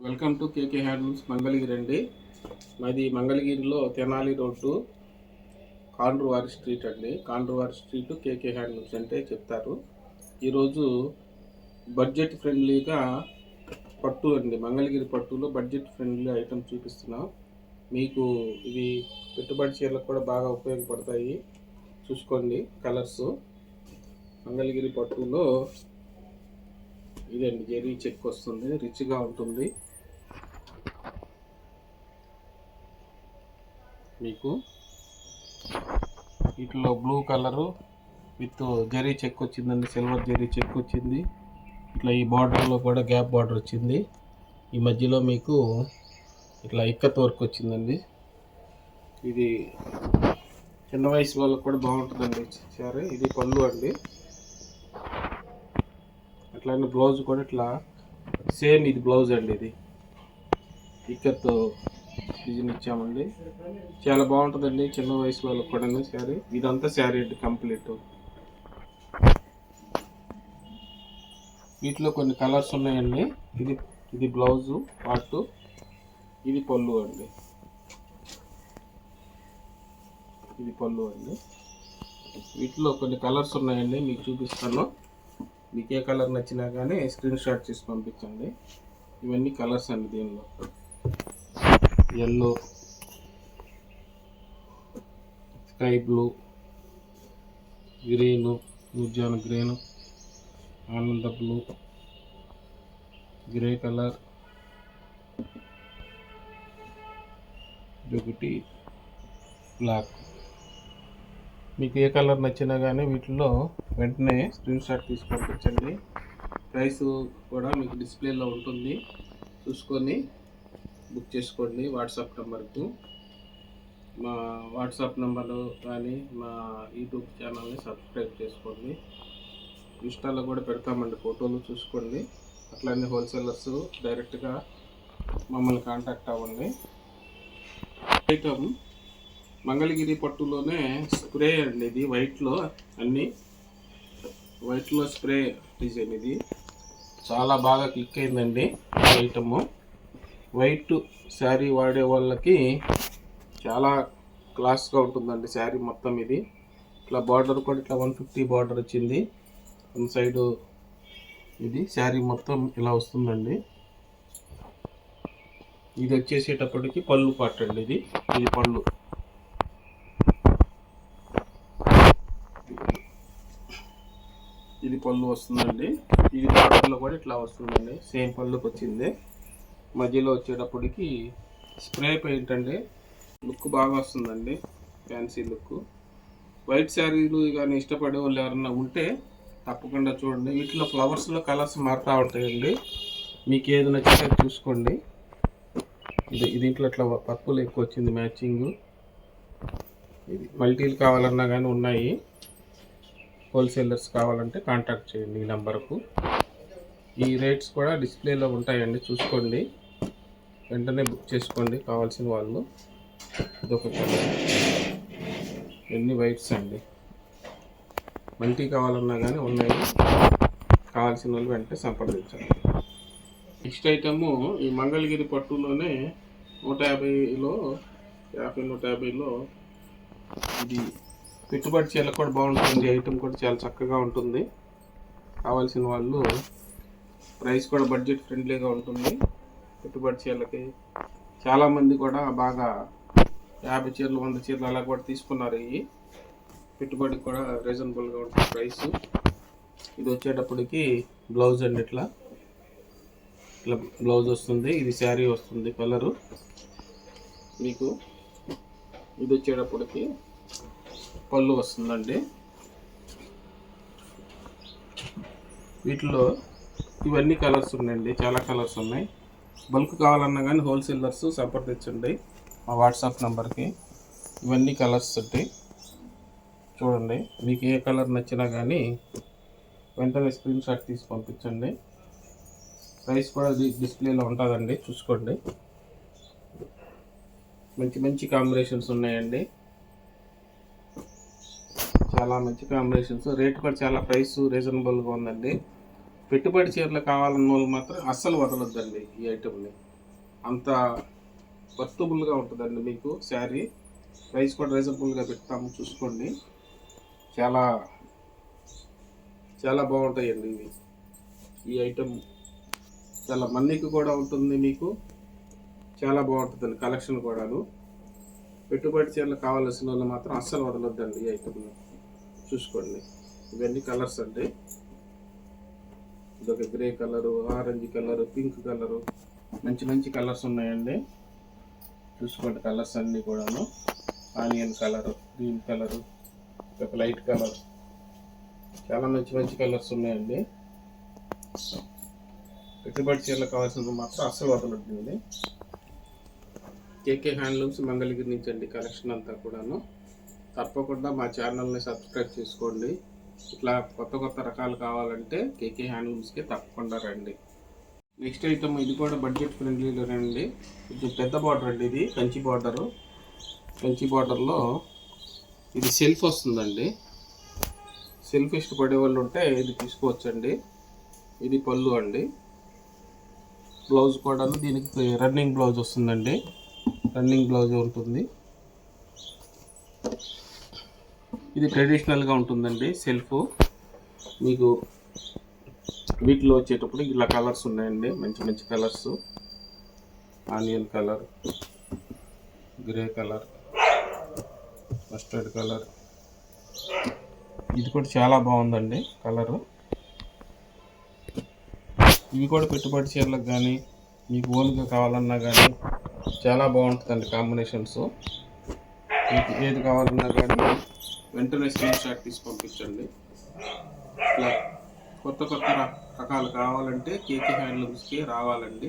Welcome to KK handlooms Mangalagiri అండి. మాది మంగళగిరిలో తెనాలి రోడ్డు కాండ్రువారి స్ట్రీట్ అండి. కాండ్రువారి స్ట్రీట్ కేకే హ్యాండ్లూమ్స్ అంటే చెప్తారు. ఈరోజు బడ్జెట్ ఫ్రెండ్లీగా పట్టు అండి, మంగళగిరి పట్టులో బడ్జెట్ ఫ్రెండ్లీ ఐటమ్ చూపిస్తున్నాం. మీకు ఇవి పెట్టుబడి చీరలకు కూడా బాగా ఉపయోగపడతాయి. చూసుకోండి కలర్స్. మంగళగిరి పట్టులో ఇదండి, జెరీ చెక్ వస్తుంది, రిచ్గా ఉంటుంది. మీకు వీటిలో blue colour with zari check వచ్చిందండి, సిల్వర్ జెరీ చెక్ వచ్చింది. ఇట్లా ఈ బార్డర్లో కూడా గ్యాప్ బార్డర్ వచ్చింది. ఈ మధ్యలో మీకు ఇట్లా ఇక్కత్ వర్క్ వచ్చిందండి. ఇది చిన్న వయసు వాళ్ళకి కూడా బాగుంటుందండి. సరే, ఇది పళ్ళు అండి. అట్లానే బ్లౌజ్ కూడా ఇట్లా సేమ్ ఇది బ్లౌజ్ అండి. ఇది ఇక్కత్ డిజైన్ ఇచ్చామండి, చాలా బాగుంటుందండి చిన్న వయసు వాళ్ళకి కూడా. శారీ ఇదంతా శారీ అండి కంప్లీట్. వీటిలో కొన్ని కలర్స్ ఉన్నాయండి. ఇది బ్లౌజు పార్ట్, ఇది పళ్ళు అండి. ఇది పళ్ళు అండి. వీటిలో కొన్ని కలర్స్ ఉన్నాయండి, మీకు చూపిస్తాను. మీకు ఏ కలర్ నచ్చినా కానీ స్క్రీన్ షాట్ చేసి పంపించండి. ఇవన్నీ కలర్స్ అండి. దీనిలో ఎల్లో, స్కై బ్లూ, గ్రీను, నూర్జాన్ గ్రీను, ఆనంద బ్లూ, గ్రే కలర్, ఇదొకటి బ్లాక్. మీకు ఏ కలర్ నచ్చినా కానీ వీటిలో వెంటనే స్క్రీన్ షాట్ తీసి పంపించండి. ప్రైస్ కూడా మీకు డిస్ప్లేలో ఉంటుంది, చూసుకొని బుక్ చేసుకోండి. వాట్సాప్ నెంబర్కు మా వాట్సాప్ నెంబరు కానీ మా యూట్యూబ్ ఛానల్ని సబ్స్క్రైబ్ చేసుకోండి. ఇన్స్టాలో కూడా పెడతామండి ఫోటోలు, చూసుకోండి. అట్లనే హోల్సేలర్స్ డైరెక్ట్గా మమ్మల్ని కాంటాక్ట్ అవ్వండి. ఐటమ్ మంగళగిరి పట్టులోనే స్ప్రే అండి. ఇది వైట్లో, అన్నీ వైట్లో స్ప్రే డిజైన్. ఇది చాలా బాగా క్లిక్ అయిందండి ఐటము. వైట్ శారీ వాడే వాళ్ళకి చాలా క్లాస్గా ఉంటుందండి శారీ మొత్తం. ఇది ఇట్లా బార్డర్ కూడా ఇట్లా 150 బార్డర్ వచ్చింది వన్ సైడు. ఇది శారీ మొత్తం ఇలా వస్తుందండి. ఇది వచ్చేసేటప్పటికి పళ్ళు పార్ట్ అండి. ఇది పళ్ళు. ఇది పళ్ళు వస్తుందండి. ఇది బార్డర్లో కూడా ఇట్లా వస్తుందండి, సేమ్ పళ్ళుకి వచ్చింది. మధ్యలో వచ్చేటప్పటికి స్ప్రే పెయింట్ అండి. లుక్ బాగా వస్తుందండి, ఫ్యాన్సీ లుక్. వైట్ శారీలు కానీ ఇష్టపడే వాళ్ళు ఎవరన్నా ఉంటే తప్పకుండా చూడండి. వీటిలో ఫ్లవర్స్లో కలర్స్ మారుతూ ఉంటాయండి. మీకు ఏది నచ్చితే చూసుకోండి. దీంట్లో ఇట్లా పర్పుల్ ఎక్కువ వచ్చింది మ్యాచింగ్. ఇది మల్టీలు కావాలన్నా కానీ ఉన్నాయి. హోల్సేలర్స్ కావాలంటే కాంటాక్ట్ చేయండి ఈ నెంబర్కు. ఈ రేట్స్ కూడా డిస్ప్లేలో ఉంటాయండి, చూసుకోండి. వెంటనే బుక్ చేసుకోండి కావాల్సిన వాళ్ళు. ఇదొక కలర్, ఎన్ని వైట్స్ అండి. మల్టీ కావాలన్నా కానీ ఉన్నాయి, కావాల్సిన వాళ్ళు వెంటనే సంప్రదించండి. నెక్స్ట్ ఐటము ఈ మంగళగిరి పట్టులోనే 150లో 150లో ఇది పెట్టుబడి చీరలకు కూడా బాగుంటుంది. ఐటమ్ కూడా చాలా చక్కగా ఉంటుంది. కావాల్సిన వాళ్ళు, ప్రైస్ కూడా బడ్జెట్ ఫ్రెండ్లీగా ఉంటుంది. పెట్టుబడి చీరలకి చాలామంది కూడా బాగా 50 చీరలు 100 చీరలు అలా కూడా తీసుకున్నారు. ఇవి పెట్టుబడికి కూడా రీజనబుల్గా ఉంటుంది ప్రైస్. ఇది వచ్చేటప్పటికి బ్లౌజ్ అండి. ఇట్లా బ్లౌజ్ వస్తుంది. ఇది శారీ వస్తుంది కలరు. మీకు ఇది వచ్చేటప్పటికి పళ్ళు వస్తుందండి. వీటిలో ఇవన్నీ కలర్స్ ఉన్నాయండి, చాలా కలర్స్ ఉన్నాయి. బల్క్ కావాలన్నా కానీ హోల్సేలర్స్ సంప్రదించండి మా వాట్సాప్ నెంబర్కి. ఇవన్నీ కలర్స్ ఉంటాయి, చూడండి. మీకు ఏ కలర్ నచ్చినా కానీ వెంటనే స్క్రీన్ షాట్ తీసి పంపించండి. ప్రైస్ కూడా డిస్ప్లేలో ఉంటుందండి, చూసుకోండి. మంచి మంచి కాంబినేషన్స్ ఉన్నాయండి, చాలా మంచి కాంబినేషన్స్. రేట్ కూడా చాలా ప్రైస్ రీజనబుల్గా ఉందండి. పెట్టుబడి చీరలు కావాలన్న వాళ్ళు మాత్రం అస్సలు వదలొద్దండి ఈ ఐటమ్ని. అంత వర్తబుల్గా ఉంటుందండి మీకు శారీ. ప్రైస్ కూడా రీజనబుల్గా పెడతాము, చూసుకోండి. చాలా చాలా బాగుంటాయండి ఇవి. ఈ ఐటమ్ చాలా మన్నిక కూడా ఉంటుంది మీకు, చాలా బాగుంటుందండి కలెక్షన్ కూడాను. పెట్టుబడి చీరలు కావాల్సిన వాళ్ళు మాత్రం అస్సలు వదలొద్దండి ఈ ఐటమ్ని, చూసుకోండి. ఇవన్నీ కలర్స్ అండి. ఇదొక grey colour, orange colour, pink colour, మంచి మంచి కలర్స్ ఉన్నాయండి. చూసుకోండి కలర్స్ అన్నీ కూడాను. ఆనియన్ కలరు, గ్రీన్ కలరు, ఒక లైట్ కలర్, చాలా మంచి మంచి కలర్స్ ఉన్నాయండి. పెట్టుబడి చీరలు కావాల్సినవి మాత్రం అస్సలు వదలొద్దండి. కేకే హ్యాండ్లూమ్స్ మంగళగిరి నుంచి అండి కలెక్షన్ అంతా కూడాను. తప్పకుండా మా ఛానల్ని సబ్స్క్రైబ్ చేసుకోండి. ఇట్లా కొత్త కొత్త రకాలు కావాలంటే కేకే హ్యాండ్లూమ్స్కి తప్పకుండా రండి. నెక్స్ట్ ఐటమ్ ఇది కూడా బడ్జెట్ ఫ్రెండ్లీలోనండి. కొంచెం పెద్ద బార్డర్ అండి, ఇది కంచి బార్డరు. కంచి బార్డర్లో ఇది సెల్ఫ్ వస్తుందండి. సెల్ఫ్ ఇష్టపడే వాళ్ళు ఉంటే ఇది తీసుకోవచ్చండి. ఇది పళ్ళు అండి. బ్లౌజ్ కూడా దీనికి రన్నింగ్ బ్లౌజ్ వస్తుందండి. రన్నింగ్ బ్లౌజ్ ఉంటుంది. ఇది ట్రెడిషనల్గా ఉంటుందండి సెల్ఫ్. మీకు వీటిలో వచ్చేటప్పుడు ఇలా కలర్స్ ఉన్నాయండి, మంచి మంచి colours. Onion colour, grey colour, mustard colour. ఇది కూడా చాలా బాగుందండి కలరు. ఇవి కూడా పెట్టుబడి చీరలకు కానీ మీకు ఓన్గా కావాలన్నా కానీ చాలా బాగుంటుందండి కాంబినేషన్స్. మీకు ఏది కావాలన్నా కానీ వెంటనే స్క్రీన్ షాట్ తీసి పంపించండి. ఇట్లా కొత్త కొత్త రకాలు కావాలంటే కేకే హ్యాండ్లూమ్స్కి రావాలండి.